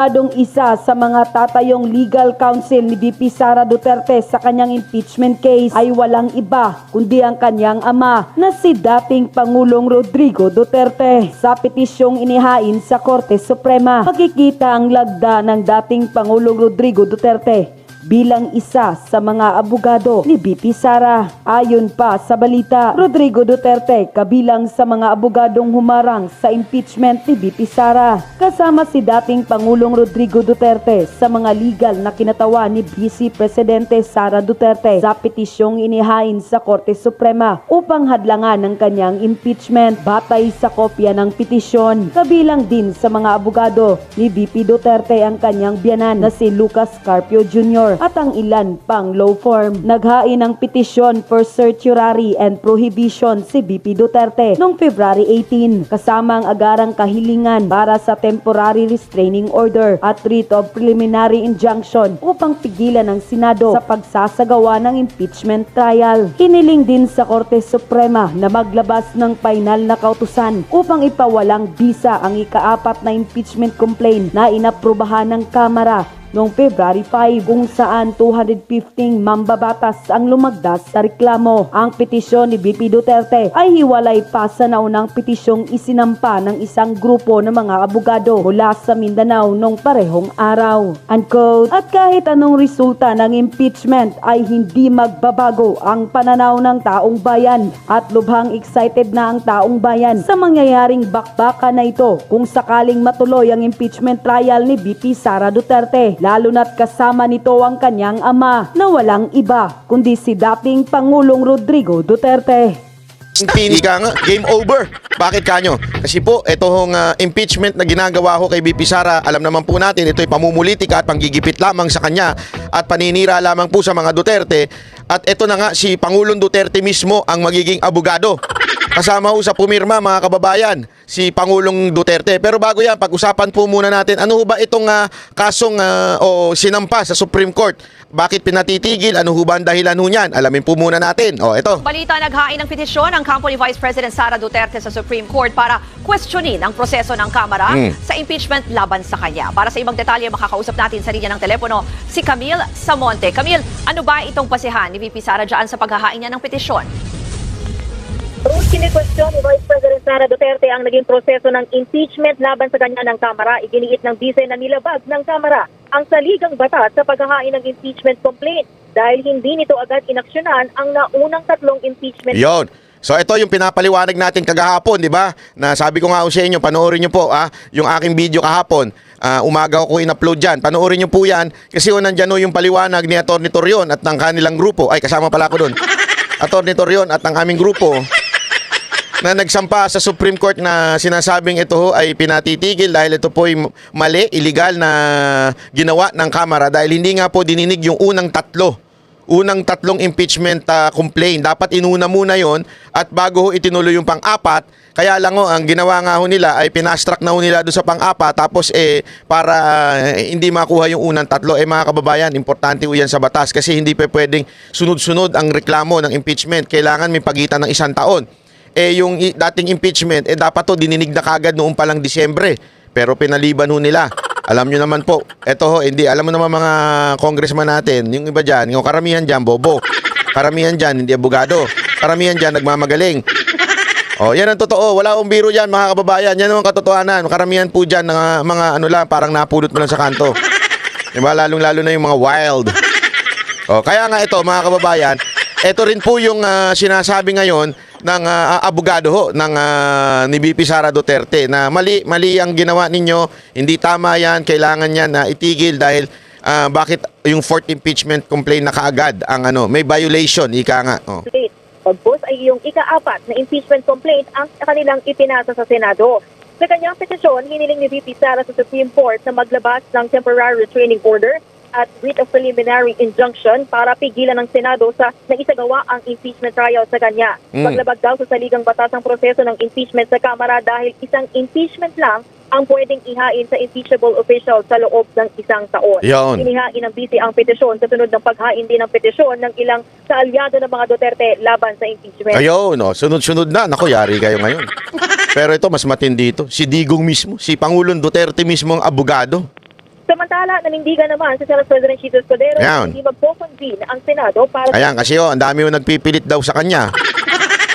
Adong isa sa mga tatayong legal counsel ni VP Sara Duterte sa kanyang impeachment case ay walang iba kundi ang kanyang ama na si dating Pangulong Rodrigo Duterte. Sa petisyong inihain sa Korte Suprema, makikita ang lagda ng dating Pangulong Rodrigo Duterte bilang isa sa mga abogado ni VP Sara. Ayon pa sa balita, Rodrigo Duterte kabilang sa mga abogadong humarang sa impeachment ni VP Sara. Kasama si dating Pangulong Rodrigo Duterte sa mga legal na kinatawan ni Vice Presidente Sara Duterte sa petisyong inihain sa Korte Suprema upang hadlangan ang kanyang impeachment. Batay sa kopya ng petisyon, kabilang din sa mga abogado ni VP Duterte ang kanyang biyanan na si Lucas Carpio Jr. at ang ilan pang law firm. Naghain ng petisyon for certiorari and prohibition si VP Duterte noong February 18 kasama ang agarang kahilingan para sa temporary restraining order at writ of preliminary injunction upang pigilan ng Senado sa pagsasagawa ng impeachment trial. Hiniling din sa Korte Suprema na maglabas ng final na kautusan upang ipawalang bisa ang ikaapat na impeachment complaint na inaprubahan ng Kamara noong February 5 kung saan 215 mambabatas ang lumagdas sa reklamo. Ang petisyon ni VP Duterte ay hiwalay pa sa naunang petisyong isinampa ng isang grupo ng mga abogado mula sa Mindanao noong parehong araw. Unquote, at kahit anong resulta ng impeachment ay hindi magbabago ang pananaw ng taong bayan at lubhang excited na ang taong bayan sa mangyayaring bakbakan na ito kung sakaling matuloy ang impeachment trial ni VP Sara Duterte. Lalo na't kasama nito ang kanyang ama na walang iba kundi si dating Pangulong Rodrigo Duterte. Pinika nga, game over. Bakit kanyo? Kasi po, itong impeachment na ginagawa ko kay VP Sara, alam naman po natin, ito'y pamumulitika at panggigipit lamang sa kanya at paninira lamang po sa mga Duterte. At ito na nga, si Pangulong Duterte mismo ang magiging abogado. Kasama ho sa pumirma, mga kababayan, si Pangulong Duterte. Pero bago yan, pag-usapan po muna natin, ano ho ba itong kasong o sinampa sa Supreme Court? Bakit pinatitigil? Ano ho ba ang dahilan ho niyan? Alamin po muna natin. O, ito. Balita, naghain ng petisyon ang kampo ni Vice President Sara Duterte sa Supreme Court para questionin ang proseso ng Kamara sa impeachment laban sa kanya. Para sa ibang detalye, makakausap natin sa linya ng telepono si Camille Samonte. Camille, ano ba itong pasihan ni VP Sara dyan sa paghahain niya ng petisyon? Ruth, kini-question ni Vice President Sara Duterte ang naging proseso ng impeachment laban sa kanya ng Kamara. Iginiit ng bise na nilabag ng Kamara ang saligang batas sa paghahain ng impeachment complaint dahil hindi nito agad inaksyonan ang naunang tatlong impeachment. Yon. So ito yung pinapaliwanag natin kagahapon, di ba? Na sabi ko nga sa inyo, panoorin nyo po yung aking video kahapon. Umaga ko in-upload dyan. Panoorin nyo po yan kasi nandyan yung paliwanag ni Atty. Torion at ng kanilang grupo. Ay, kasama pala ako doon. Atty. Torion at ng aming grupo na nagsampa sa Supreme Court na sinasabing ito ay pinatitigil dahil ito po ay mali, illegal na ginawa ng Kamara dahil hindi nga po dininig yung unang tatlong impeachment complaint. Dapat inuna muna yon at bago itinuloy yung pang-apat. Kaya lang ang ginawa nga ho nila ay pinastrack na ho nila doon sa pang-apat tapos para hindi makuha yung unang tatlo. Mga kababayan, importante ho yan sa batas kasi hindi pa pwedeng sunod-sunod ang reklamo ng impeachment. Kailangan may pagitan ng 1 taon. Yung dating impeachment, dapat to dininig na kagad noong palang Disyembre. Pero pinaliban ho nila. Alam nyo naman po, eto hindi, alam mo naman mga congressman natin, yung iba dyan, yung karamihan dyan, bobo. Karamihan dyan, hindi abogado. Karamihan dyan, nagmamagaling. Yan ang totoo. Wala akong biro dyan, mga kababayan. Yan ang katotohanan. Karamihan po dyan, mga ano lang, parang napulot mo lang sa kanto. Diba? Lalong-lalo na yung mga wild. Kaya nga ito, mga kababayan, ito rin po yung sinasabi ngayon ng abogado ho ng ni VP Sara Duterte na mali ang ginawa ninyo, hindi tama yan, kailangan yan na itigil dahil bakit yung fourth impeachment complaint na kaagad ang may violation, ika nga. Pagpos ay yung ika-apat na impeachment complaint ang kanilang ipinasa sa Senado. Sa kanyang petisyon, hiniling ni VP Sara sa Supreme Court na maglabas ng temporary restraining order at writ of preliminary injunction para pigilan ng Senado sa naisagawa ang impeachment trial sa kanya. Paglabag daw sa saligang batas ang proseso ng impeachment sa Kamara dahil isang impeachment lang ang pwedeng ihain sa impeachable official sa loob ng 1 taon. Inihain ng bisi ang petisyon sa sunod ng paghain din ng petisyon ng ilang kaalyado ng mga Duterte laban sa impeachment. Sunod-sunod na. Naku, yari kayo ngayon. Pero ito, mas matindi ito. Si Digong mismo, si Pangulong Duterte mismo ang abogado Samantala, nanindigan naman sa Senate President Chito Escudero na Ayan. hindi magpo-convene ang Senado para Ayan, kasi ang dami yung nagpipilit daw sa kanya.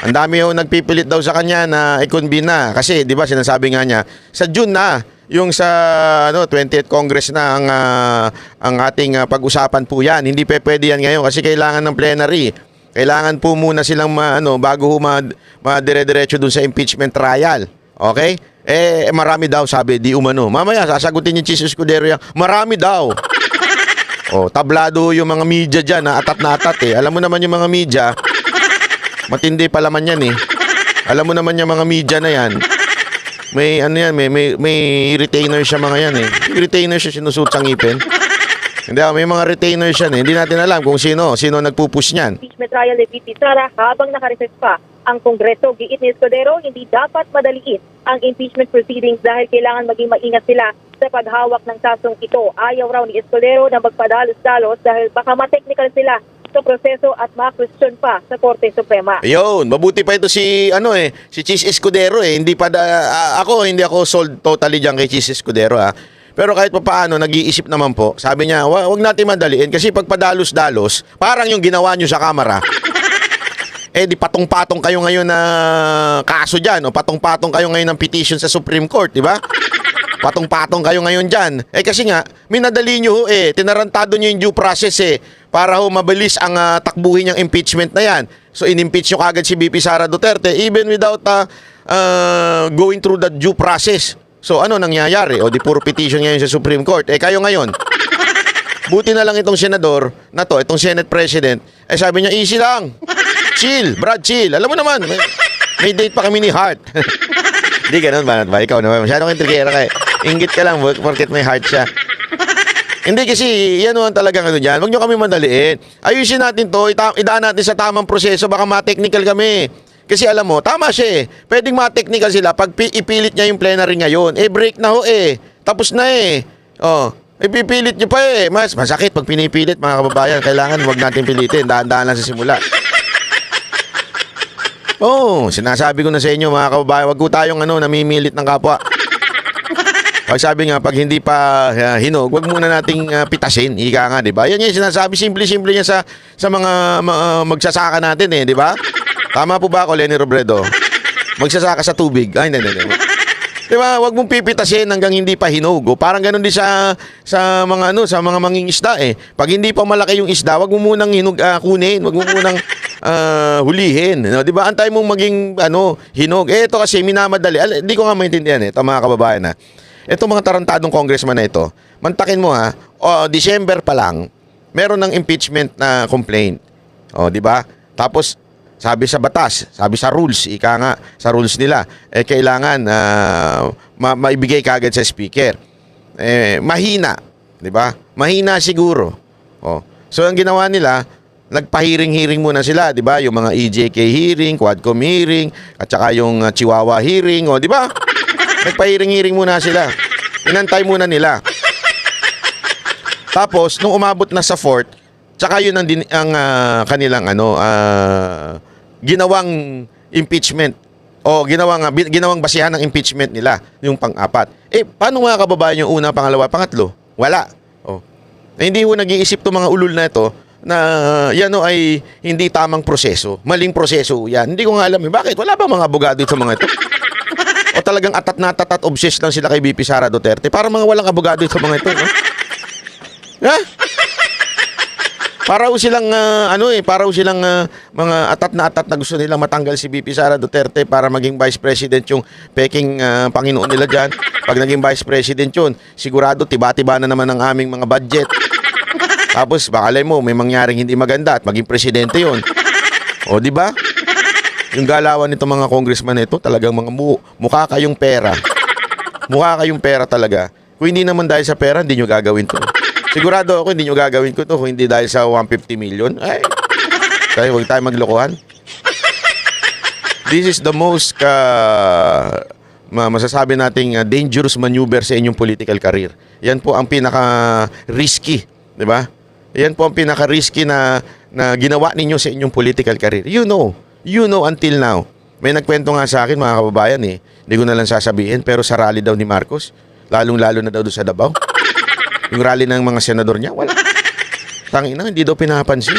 Ang dami yung nagpipilit daw sa kanya na i-convene na. Kasi, di ba, sinasabi nga niya, sa June na, yung sa 20th Congress na ang ating pag-usapan po yan. Hindi pwede yan ngayon kasi kailangan ng plenary. Kailangan po muna silang bago madire-diretso dun sa impeachment trial. Okay? Marami daw, sabi, di umano. Mamaya, sasagutin yung Chis Escudero yan. Marami daw. Tablado yung mga media dyan, atat na atat eh. Alam mo naman yung mga media, matindi pa laman yan eh. Alam mo naman yung mga media na yan. May may retainer siya mga yan eh. Retainer siya sinusuot sa ngipin. Hindi, may mga retainer siya eh. Hindi natin alam kung sino nagpupush niyan. impeachment trial ni VP Sara habang nakareses pa ang Kongreso. Giit ni Escudero, hindi dapat madaliin ang impeachment proceedings dahil kailangan maging maingat sila sa paghawak ng kasong ito. Ayaw raw ni Escudero na magpadalos-dalos dahil baka ma-technical sila sa proseso at ma-question pa sa Korte Suprema. Ayun, mabuti pa ito si Chis Escudero eh. Hindi ako sold totally diyan kay Chis Escudero ah. Pero kahit paano nag-iisip naman po. Sabi niya, wag natin madaliin kasi pag padalos-dalos, parang yung ginawa niyo sa kamera. Di patong-patong kayo ngayon na kaso diyan, o patong-patong kayo ngayon ng petition sa Supreme Court, di ba? Patong-patong kayo ngayon diyan. Kasi nga, minadali niyo tinarantado niyo yung due process para mabilis ang takbuhin ng impeachment na yan. So in-impeach niyo kagad si VP Sara Duterte even without going through the due process. So ano nangyayari? Di puro petition ngayon sa Supreme Court. Kayo ngayon, buti na lang itong senador na to, itong Senate President, sabi niya, easy lang. Chill, Brad, chill. Alam mo naman, may date pa kami ni Hart. Hindi ganun ba? Ikaw naman, masyadong intrigera ka eh. Inggit ka lang, porket may heart siya. Hindi kasi, yan naman talagang dyan. Huwag nyo kami mandaliin. Ayusin natin to, idaan natin sa tamang proseso, baka ma-technical kami. Kasi alam mo, tama siya eh. Pwedeng ma-technical sila pag ipilit niya yung plenary ngayon. Break na Tapos na ipipilit niyo pa Mas masakit pag pinipilit mga kababayan. Kailangan huwag natin pilitin. Daan-daan lang sa simula. Sinasabi ko na sa inyo mga kababayan, wag ko tayong namimilit ng kapwa. Pag sabi nga, pag hindi pa hinog, wag muna nating pitasin. Ika nga, di ba? Yan yung sinasabi, simple-simple niya sa mga magsasaka natin di ba? Tama po ba ako, Lenny Robredo? Magsasaka sa tubig. Ay, hindi. Di ba? Wag mong pipitasin hanggang hindi pa hinog. Parang ganun din sa mga sa mga mangingisda Pag hindi pa malaki yung isda, wag mo munang kunin, wag mo munang hulihin. No, 'di ba? Antay mong maging hinog. Ito kasi minamadali. Hindi ko nga maintindihan ito mga kababayan Itong mga tarantadong congressman na ito, mantakin mo December pa lang, meron ng impeachment na complaint. 'Di ba? Tapos sabi sa batas, sabi sa rules, sa rules nila, kailangan maibigay kagad sa speaker. Mahina, 'di ba? Mahina siguro. So ang ginawa nila, nagpa-hearing muna sila, 'di ba? Yung mga EJK hearing, Quadcom hearing, at saka yung Chihuahua hearing, 'di ba? Nagpa-hearing muna sila. Inantay muna nila. Tapos nung umabot na sa fourth, tsaka yun ang kanilang ginawang impeachment o ginawang basihan ng impeachment nila, yung pang-apat. Paano mga kababayan yung una, pangalawa, pangatlo? Wala. Hindi ho nag-iisip to mga ulul na ito na yan ay hindi tamang proseso. Maling proseso yan. Hindi ko nga alam bakit. Wala ba mga abogado sa mga ito? O talagang atat na atat at obsessed lang sila kay VP Sara Duterte? Para mga walang abogado sa mga ito. Ha? Para silang mga atat na gusto nilang matanggal si VP Sara Duterte para maging Vice President yung peking Panginoon nila dyan. Pag naging Vice President yun, sigurado tiba-tiba na naman ang aming mga budget. Tapos bakalay mo may mangyaring hindi maganda at maging presidente yun. Di ba? Yung galawan nito mga congressman ito, talagang mga mukha kayong pera. Mukha kayong pera talaga. Kung hindi naman dahil sa pera, hindi nyo gagawin to. Sigurado ako, hindi nyo gagawin ko to kung hindi dahil sa 150 million. Kaya huwag tayo maglokohan. This is the most masasabi nating dangerous maneuver sa inyong political career. Yan po ang pinaka-risky, di ba? Yan po ang pinaka-risky na ginawa ninyo sa inyong political career. You know until now. May nagkwento nga sa akin mga kababayan Hindi ko na lang sasabihin, pero sa rally daw ni Marcos, lalong-lalo na daw doon sa Davao. Yung rally ng mga senador niya, wala. Tangina, hindi daw pinapansin.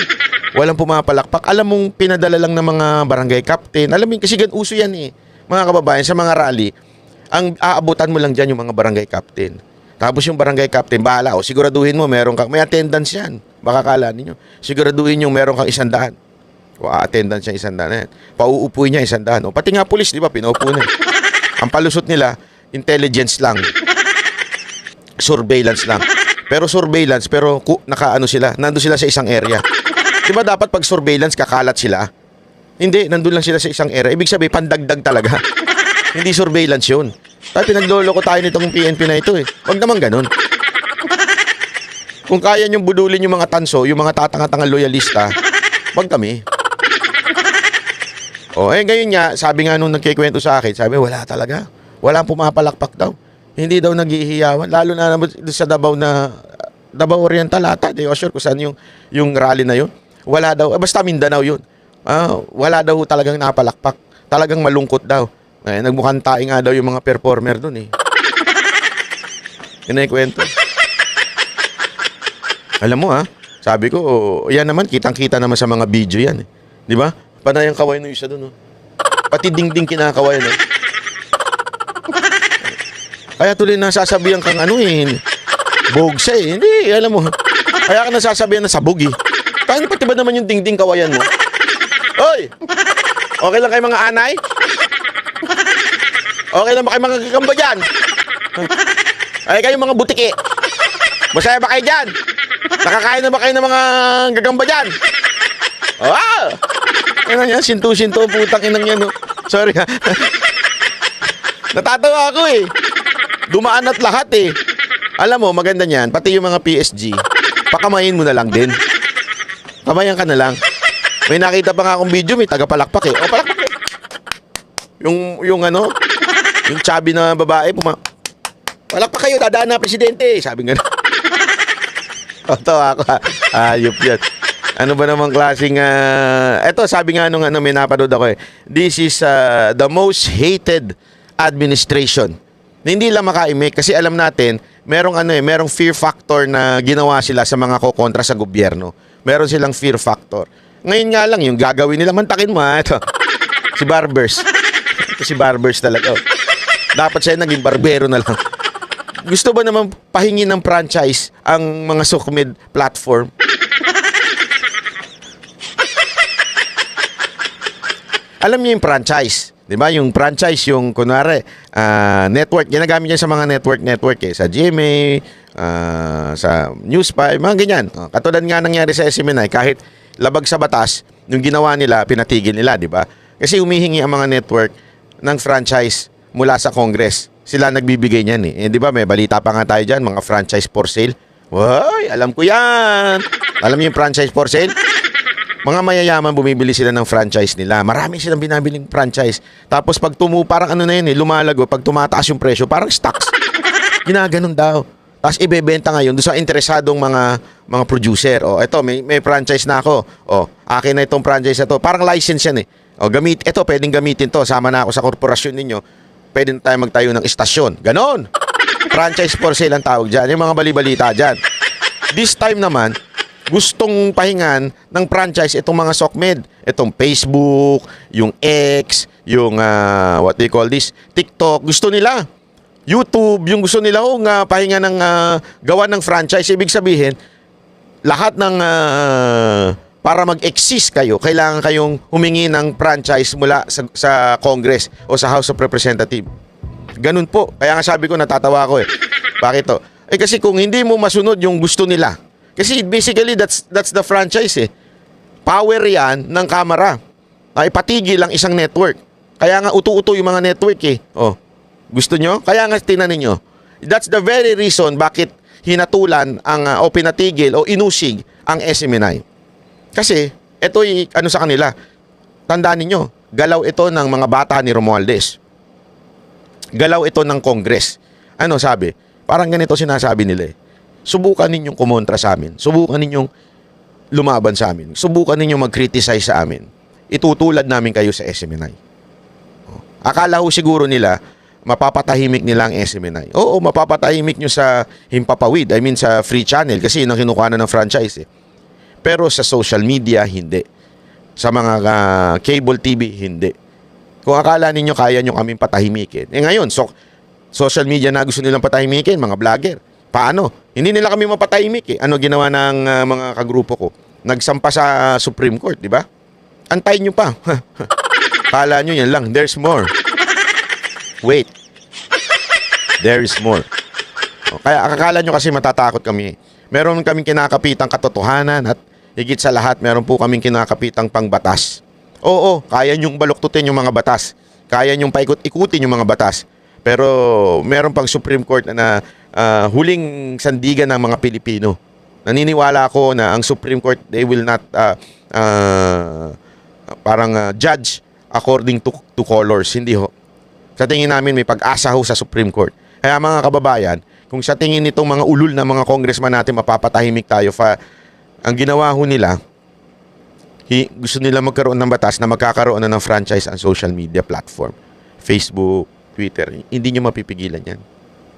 Walang pumapalakpak. Alam mong pinadala lang ng mga barangay captain. Alam mo, kasi uso yan eh. Mga kababayan, sa mga rally, ang aabutan mo lang dyan yung mga barangay captain. Tapos yung barangay captain, bahala. O, siguraduhin mo, may attendance yan. Baka kala ninyo. Siguraduhin yung meron kang 100. O, attendance yung 100 na yan. Pauupuin niya 100. O, pati nga pulis, di ba, pinaupo na. Ang palusot nila, intelligence lang. Surveillance lang. Pero surveillance, pero nakaano sila, nandun sila sa isang area. Di ba dapat pag surveillance, kakalat sila? Hindi, nandun lang sila sa isang area. Ibig sabihin, pandagdag talaga. Hindi surveillance yun. Tayo pinagloloko tayo nitong PNP na ito eh. Huwag naman ganun. Kung kaya niyong budulin yung mga tanso, yung mga tatanga-tangang loyalista, wag kami. O, ngayon nga, sabi nga nung nagkikwento sa akin, sabi, wala talaga. Walang pumapalakpak daw. Hindi daw naghihiyawan. Lalo na naman sa Davao Oriental ata. Di ko sure kung saan yung rally na yun. Wala daw. Basta Mindanao yun. Wala daw talagang napalakpak. Talagang malungkot daw. Nagmukhang tae nga daw yung mga performer dun eh. Yun na yung kwento. Alam mo sabi ko, yan naman, kitang-kita naman sa mga video yan eh. Di ba? Panay ang kaway ng isa dun. Pati dingding kinakaway na. Kaya tuloy nasasabihan kang bogsa eh. Hindi, alam mo. Kaya ka nasasabihan na sabog eh. Paano pati ba naman yung dingding kawayan mo? Hoy! Okay lang kayo mga anay? Okay lang ba kayo mga kakamba dyan? Ay kayo mga butiki. Masaya ba kayo dyan? Nakakain na ba kayo ng mga gagamba dyan? Wow! Yan yan, sinto-sinto, putang inang yan. Sorry ha. Natatawa ako eh. Dumaan at lahat eh. Alam mo, maganda niyan, pati yung mga PSG, pakamayin mo na lang din. Kamayan ka na lang. May nakita pa nga akong video, may tagapalakpak eh. O, palakpak eh. Yung chubby na babae, palakpak kayo, dadaan na presidente. Sabi nga. Tawa ako ha. Ayop yan. Ano ba namang klaseng eto sabi nga nung may napanood ako eh. This is the most hated administration. Hindi lang makaimik kasi alam natin, merong fear factor na ginawa sila sa mga kokontra sa gobyerno. Meron silang fear factor. Ngayon nga lang yung gagawin nila, mantakin mo ito. Si Barbers. Ito si Barbers talaga. Dapat siya naging barbero na lang. Gusto ba naman pahingin ng franchise ang mga Sukmed platform? Alam niyo yung franchise, 'di ba? Yung franchise, yung kunwari, network, ginagamit niya sa mga network eh, sa GMA, sa News5, mga ganyan. Katulad nga nangyari sa SMNI, kahit labag sa batas, yung ginawa nila, pinatigil nila, 'di ba? Kasi humihingi ang mga network ng franchise mula sa Congress. Sila nagbibigay niyan eh. 'Di ba? May balita pa nga tayo diyan, mga franchise for sale. Woy, alam ko 'yan. Alam niyo yung franchise for sale? Mga mayayaman bumibili sila ng franchise nila. Marami silang binabiling franchise. Tapos pag parang lumalago, pag tumataas yung presyo, parang stocks. Ginaganon daw. Tapos ibebenta ngayon doon sa interesadong mga producer. O, eto, may franchise na ako. O, akin na itong franchise na to. Parang license yan eh. O, pwedeng gamitin to. Sama na ako sa korporasyon ninyo. Pwede na tayo magtayo ng istasyon. Ganon. Franchise for sale ang tawag dyan. Yung mga balibalita dyan. This time naman, gustong pahingan ng franchise itong mga Sukmed. Itong Facebook, yung X, yung what they call this, TikTok. Gusto nila. YouTube, yung gusto nila pahinga ng gawa ng franchise. Ibig sabihin, lahat ng para mag-exist kayo, kailangan kayong humingi ng franchise mula sa Congress o sa House of Representatives. Ganun po. Kaya nga sabi ko, natatawa ko eh. Bakit to? Kasi kung hindi mo masunod yung gusto nila, kasi basically, that's the franchise eh. Power yan ng Kamara. Ay patigil ang isang network. Kaya nga uto-uto yung mga network eh. Oh, gusto nyo? Kaya nga tinanin nyo. That's the very reason bakit hinatulan o pinatigil o inusig ang SMNI. Kasi, ito'y sa kanila. Tandaan ninyo, galaw ito ng mga bata ni Romualdez. Galaw ito ng Congress. Ano sabi? Parang ganito sinasabi nila eh. Subukan ninyong kumontra sa amin. Subukan ninyong lumaban sa amin. Subukan ninyong mag-criticize sa amin. Itutulad namin kayo sa SMNI. Akala ho siguro nila, mapapatahimik nila ang SMNI. Oo, mapapatahimik nyo sa Himpapawid, I mean sa free channel, kasi yun ang kinukuha na ng franchise eh. Pero sa social media, hindi. Sa mga cable TV, hindi. Kung akala ninyo kaya nyo kaming patahimikin. Ngayon, social media na gusto nilang patahimikin, mga vlogger. Paano? Hindi nila kami mapatahimik eh. Ano ginawa ng mga kagrupo ko? Nagsampa sa Supreme Court, di ba? Antayin nyo pa. Kala nyo yan lang. There's more. Wait. There is more. Kaya akala nyo kasi matatakot kami. Meron kaming kinakapitang katotohanan at higit sa lahat, meron po kaming kinakapitang pangbatas. Oo, kaya nyong baluktutin yung mga batas. Kaya nyong paikot-ikutin yung mga batas. Pero meron pang Supreme Court na huling sandigan ng mga Pilipino. Naniniwala ako na ang Supreme Court, they will not judge according to colors. Hindi ho. Sa tingin namin may pag-asa ho sa Supreme Court. Kaya mga kababayan, kung sa tingin nitong mga ulul na mga congressman natin mapapatahimik tayo, ang ginawa ho nila, gusto nila magkaroon ng batas na magkakaroon na ng franchise ang social media platform. Facebook, Twitter. Hindi nyo mapipigilan yan.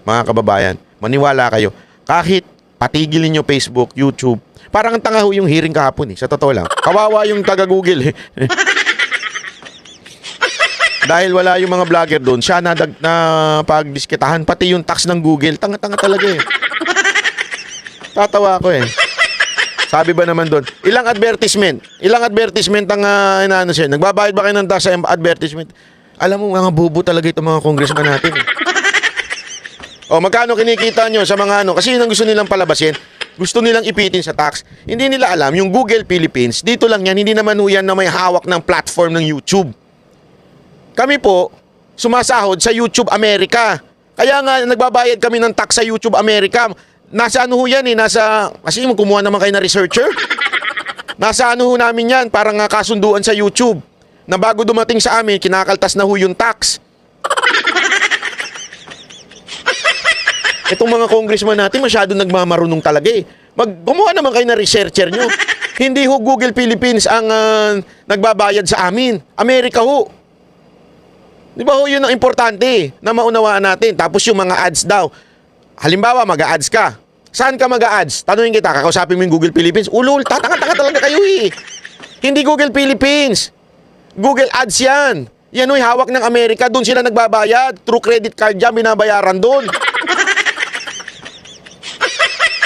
Mga kababayan, maniwala kayo. Kahit patigilin nyo Facebook, YouTube, parang ang tanga ho yung hearing kahapon eh. Sa totoo lang. Kawawa yung taga-Google eh. Dahil wala yung mga vlogger doon, siya na pagdiskitahan, pati yung tax ng Google. Tanga-tanga talaga eh. Tatawa ako eh. Sabi ba naman doon, ilang advertisement ang inaano siya. Nagbabayad ba kayo ng tax sa advertisement? Alam mo, mga bobo talaga itong mga congressman natin eh. O, magkano kinikita nyo sa mga ano? Kasi yun ang gusto nilang palabasin. Gusto nilang ipitin sa tax. Hindi nila alam, yung Google Philippines, dito lang yan, hindi naman yan na may hawak ng platform ng YouTube. Kami po, sumasahod sa YouTube America. Kaya nga, nagbabayad kami ng tax sa YouTube America. Nasa ano ho yan eh, kasi kumuha naman kayo na researcher. Nasa ano ho namin yan, parang kasunduan sa YouTube. Na bago dumating sa amin, kinakaltas na ho yung tax. Itong mga congressman natin, masyado nagmamarunong talaga eh. Gumawa naman kayo na researcher nyo. Hindi ho Google Philippines ang nagbabayad sa amin. Amerika ho. Di ba ho, yun ang importante na maunawaan natin. Tapos yung mga ads daw. Halimbawa, mag-a-ads ka. Saan ka mag-a-ads? Tanungin kita, kakausapin mo yung Google Philippines. Ulul, tatanga-tanga talaga kayo eh. Hindi Google Philippines. Google Ads yan. Yan ho'y hawak ng Amerika. Doon sila nagbabayad. Through credit card yan, binabayaran doon.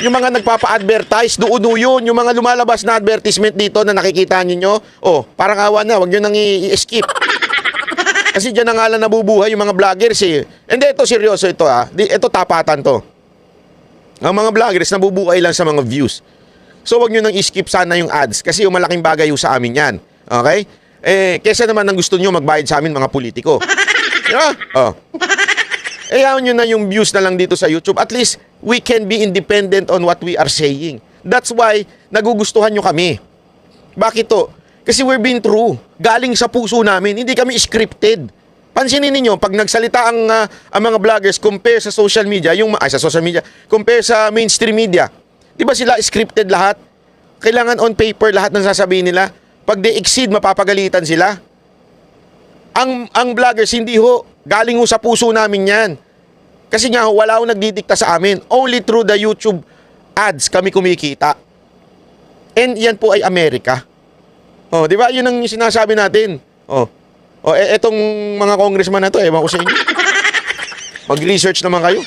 Yung mga nagpapa-advertise, doon yun. Yung mga lumalabas na advertisement dito na nakikita ninyo. Oh, parang awa na, wag nyo nang i-skip. Kasi dyan na nga lang nabubuhay yung mga vloggers eh. Hindi, ito seryoso ito ah. Ito tapatan to. Ang mga vloggers nabubuhay lang sa mga views. So wag nyo nang i-skip sana yung ads. Kasi yung malaking bagay yung sa amin yan. Okay? Kesa naman ang gusto nyo magbayad sa amin mga politiko. Diba? Oh. Ayaw nyo na yung views na lang dito sa YouTube. At least, we can be independent on what we are saying. That's why, nagugustuhan nyo kami. Bakit to? Kasi we're being true. Galing sa puso namin. Hindi kami scripted. Pansinin niyo pag nagsalita ang mga vloggers compare sa social media, compare sa mainstream media. 'Di ba sila scripted lahat? Kailangan on paper lahat ng sasabihin nila. Pag they exceed, mapapagalitan sila. Ang vloggers hindi ho, galing ho sa puso namin 'yan. Kasi nga ho, wala ho nagdidikta sa amin. Only through the YouTube ads kami kumikita. And yan po ay Amerika. Oh, 'di ba? 'Yun ang sinasabi natin. Etong mga congressman na 'to, ewan ko sa inyo. Mag-research naman kayo.